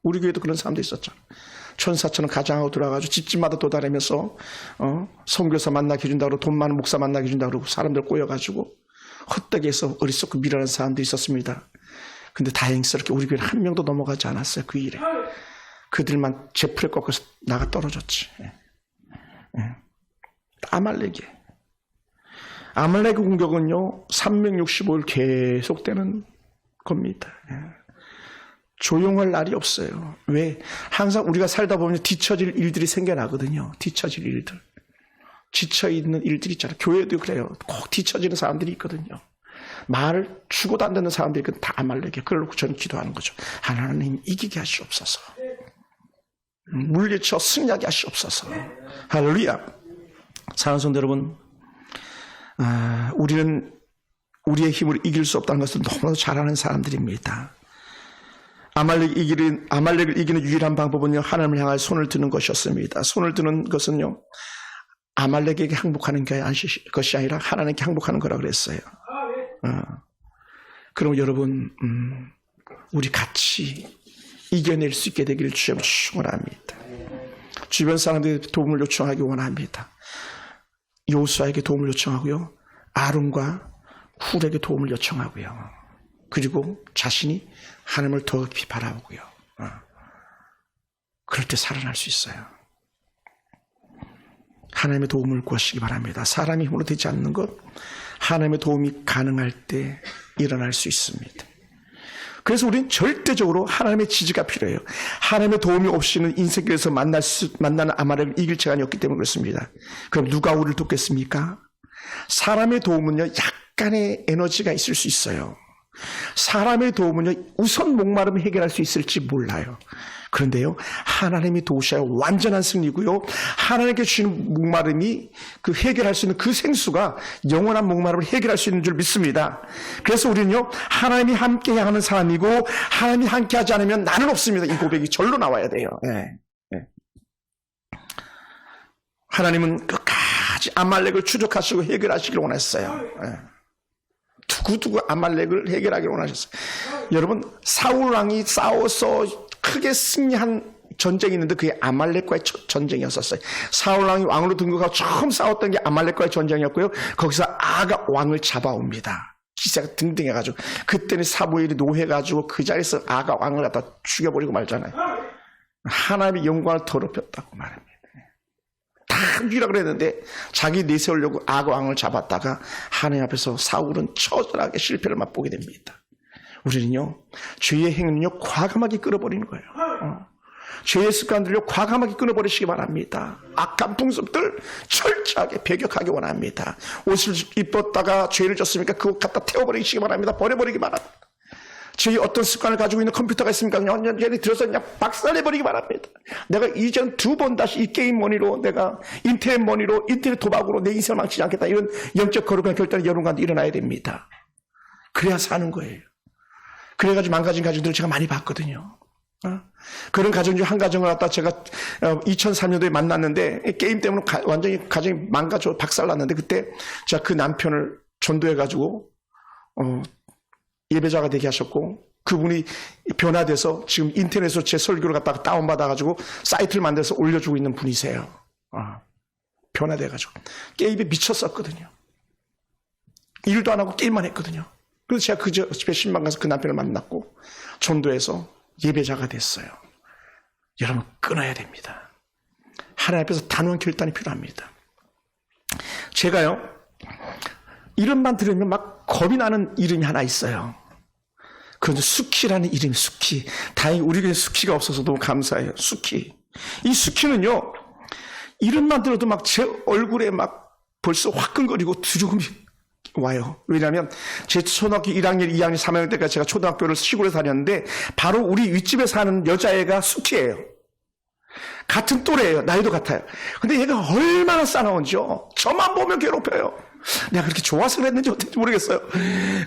우리 교회도 그런 사람들이 있었죠. 천사처럼 가장하고 들어와가지고 집집마다 도달하면서 선교사 만나게 해준다고, 돈 많은 목사 만나게 해준다고 그러고 사람들 꼬여가지고 헛되게 해서 어리석고 미련한 사람들이 있었습니다. 근데 다행스럽게 우리 교회는 한 명도 넘어가지 않았어요. 그 일에. 그들만 제풀에 꺾어서 나가 떨어졌지. 아말렉이에요. 아말렉의 공격은요, 365일 계속되는 겁니다. 조용할 날이 없어요. 왜? 항상 우리가 살다 보면 뒤처질 일들이 생겨나거든요. 뒤처질 일들. 지쳐있는 일들이 있잖아요. 교회도 그래요. 꼭 뒤처지는 사람들이 있거든요. 말을 주고도 안 듣는 사람들이 다 아말렉이에요. 그러고 저는 기도하는 거죠. 하나님 이기게 하시옵소서. 물리쳐 승리하게 하시옵소서. 할렐루야. 사랑하는 성도 여러분, 우리는 우리의 힘으로 이길 수 없다는 것을 너무나도 잘 아는 사람들입니다. 아말렉을 이기는 유일한 방법은요, 하나님을 향할 손을 드는 것이었습니다. 손을 드는 것은요, 아말렉에게 항복하는 것이 아니라 하나님께 항복하는 거라고 그랬어요. 그럼 여러분, 우리 같이 이겨낼 수 있게 되기를 주님을 축원합니다. 주변 사람들의 도움을 요청하기 원합니다. 요수아에게 도움을 요청하고요, 아론과 훌에게 도움을 요청하고요, 그리고 자신이 하나님을 더 깊이 바라보고요. 그럴 때 살아날 수 있어요. 하나님의 도움을 구하시기 바랍니다. 사람의 힘으로 되지 않는 것, 하나님의 도움이 가능할 때 일어날 수 있습니다. 그래서 우리는 절대적으로 하나님의 지지가 필요해요. 하나님의 도움이 없이는 인생길에서 만나는 아말렉을 이길 재간이 없기 때문에 그렇습니다. 그럼 누가 우리를 돕겠습니까? 사람의 도움은요, 약간의 에너지가 있을 수 있어요. 사람의 도움은요, 우선 목마름을 해결할 수 있을지 몰라요. 그런데요, 하나님이 도우셔야 완전한 승리고요, 하나님께 주시는 목마름이 그 해결할 수 있는 그 생수가 영원한 목마름을 해결할 수 있는 줄 믿습니다. 그래서 우리는요, 하나님이 함께 하는 사람이고 하나님이 함께 하지 않으면 나는 없습니다. 이 고백이 절로 나와야 돼요. 네. 네. 하나님은 끝까지 아말렉을 추적하시고 해결하시기를 원했어요. 네. 두고두고 아말렉을 해결하기를 원하셨어요. 여러분, 사울 왕이 싸워서 크게 승리한 전쟁이 있는데 그게 아말렉과의 첫 전쟁이었었어요. 사울 왕이 왕으로 등극하고 처음 싸웠던 게 아말렉과의 전쟁이었고요. 거기서 아가 왕을 잡아옵니다. 기세가 등등해가지고. 그때는 사무엘이 노해가지고 그 자리에서 아가 왕을 갖다 죽여버리고 말잖아요. 하나님의 영광을 더럽혔다고 말합니다. 다 죽이라 그랬는데 자기 내세우려고 아가 왕을 잡았다가 하나님 앞에서 사울은 처절하게 실패를 맛보게 됩니다. 우리는요, 죄의 행위는요, 과감하게 끊어버리는 거예요. 죄의 습관들을요, 과감하게 끊어버리시기 바랍니다. 악한 풍습들 철저하게 배격하기 원합니다. 옷을 입었다가 죄를 졌으니까 그거 갖다 태워버리시기 바랍니다. 버려버리기 바랍니다. 죄의 어떤 습관을 가지고 있는 컴퓨터가 있습니까? 그냥 예를 들어서 그냥 박살내버리기 바랍니다. 내가 이전 2번 다시 이 게임 머니로, 내가 인터넷 머니로, 인터넷 도박으로 내 인생을 망치지 않겠다. 이런 영적 거룩한 결단이 여러분 가운데 일어나야 됩니다. 그래야 사는 거예요. 그래가지고 망가진 가정들을 제가 많이 봤거든요. 그런 가정 중 한 가정을 갖다 제가 2003년도에 만났는데 게임 때문에 완전히 가정이 망가져 박살났는데 그때 제가 그 남편을 전도해가지고 예배자가 되게 하셨고 그분이 변화돼서 지금 인터넷으로 제 설교를 갖다가 다운받아가지고 사이트를 만들어서 올려주고 있는 분이세요. 변화돼가지고 게임에 미쳤었거든요. 일도 안 하고 게임만 했거든요. 그래서 제가 그 집에 신방 가서 그 남편을 만났고 전도해서 예배자가 됐어요. 여러분, 끊어야 됩니다. 하나님 앞에서 단호한 결단이 필요합니다. 제가요, 이름만 들으면 막 겁이 나는 이름이 하나 있어요. 그건 수키라는 이름이 수키. 다행히 우리 교회 수키가 없어서 너무 감사해요. 수키. 이 수키는요, 이름만 들어도 막 제 얼굴에 막 벌써 화끈거리고 두려움이 와요. 왜냐하면 제 초등학교 1학년, 2학년, 3학년 때까지 제가 초등학교를 시골에 다녔는데 바로 우리 윗집에 사는 여자애가 수키예요. 같은 또래예요. 나이도 같아요. 근데 얘가 얼마나 싸나운지요. 저만 보면 괴롭혀요. 내가 그렇게 좋아서 그랬는지 어땠는지 모르겠어요.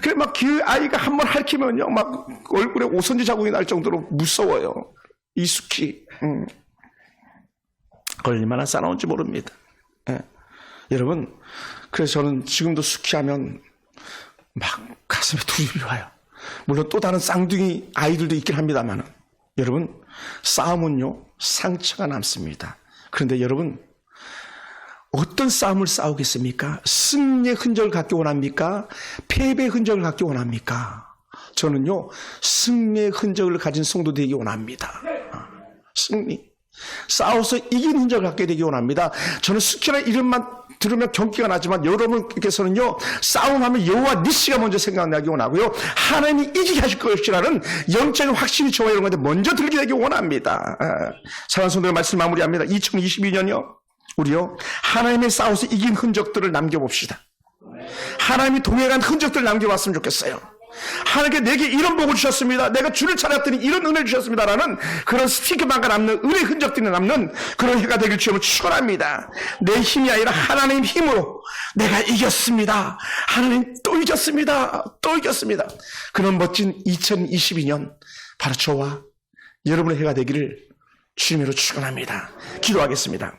그래 막 그 아이가 한번 핥히면요, 막 얼굴에 오선지 자국이 날 정도로 무서워요. 이 수키. 얼마나 싸나운지 모릅니다. 예. 여러분, 그래서 저는 지금도 수키하면 막 가슴에 두려움이 와요. 물론 또 다른 쌍둥이 아이들도 있긴 합니다만, 여러분, 싸움은요, 상처가 남습니다. 그런데 여러분, 어떤 싸움을 싸우겠습니까? 승리의 흔적을 갖기 원합니까? 패배의 흔적을 갖기 원합니까? 저는요, 승리의 흔적을 가진 성도 되기 원합니다. 승리. 싸워서 이긴 흔적을 갖게 되기 원합니다. 저는 수키라는 이름만 들으면 경기가 나지만 여러분께서는요, 싸움하면 여호와 니시가 먼저 생각나기 원하고요, 하나님이 이기게 하실 것이라는 영적인 확신이 저와 여러분한테 먼저 들게 되기 원합니다. 사랑하는 성도들, 말씀 마무리합니다. 2022년요, 우리요, 하나님의 싸워서 이긴 흔적들을 남겨봅시다. 하나님이 동행한 흔적들을 남겨봤으면 좋겠어요. 하나님께 내게 이런 복을 주셨습니다. 내가 주를 찾았더니 이런 은혜를 주셨습니다라는 그런 스티커만가 남는 은혜 흔적들이 남는 그런 해가 되길 주님을 축원합니다. 내 힘이 아니라 하나님 힘으로 내가 이겼습니다. 하나님 또 이겼습니다. 또 이겼습니다. 그런 멋진 2022년 바로 저와 여러분의 해가 되기를 주님으로 축원합니다. 기도하겠습니다.